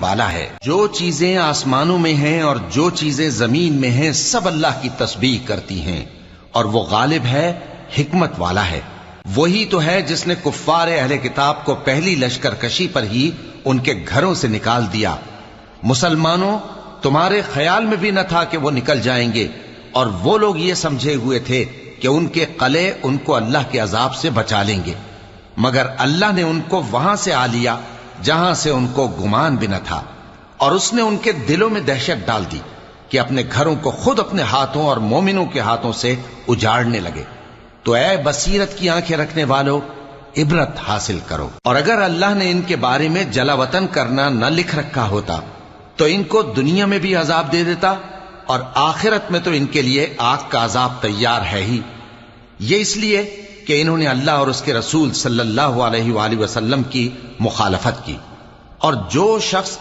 والا ہے۔ جو چیزیں آسمانوں میں ہیں اور جو چیزیں زمین میں ہیں سب اللہ کی تسبیح کرتی ہیں، اور وہ غالب ہے، حکمت والا ہے۔ وہی تو ہے جس نے کفار اہل کتاب کو پہلی لشکر کشی پر ہی ان کے گھروں سے نکال دیا۔ مسلمانوں، تمہارے خیال میں بھی نہ تھا کہ وہ نکل جائیں گے، اور وہ لوگ یہ سمجھے ہوئے تھے کہ ان کے قلعے ان کو اللہ کے عذاب سے بچا لیں گے، مگر اللہ نے ان کو وہاں سے آ لیا جہاں سے ان کو گمان بھی نہ تھا، اور اس نے ان کے دلوں میں دہشت ڈال دی کہ اپنے گھروں کو خود اپنے ہاتھوں اور مومنوں کے ہاتھوں سے اجاڑنے لگے۔ تو اے بصیرت کی آنکھیں رکھنے والو، عبرت حاصل کرو۔ اور اگر اللہ نے ان کے بارے میں جلا وطن کرنا نہ لکھ رکھا ہوتا تو ان کو دنیا میں بھی عذاب دے دیتا، اور آخرت میں تو ان کے لیے آگ کا عذاب تیار ہے ہی۔ یہ اس لیے کہ انہوں نے اللہ اور اس کے رسول صلی اللہ علیہ وآلہ وسلم کی مخالفت کی۔ اور جو شخص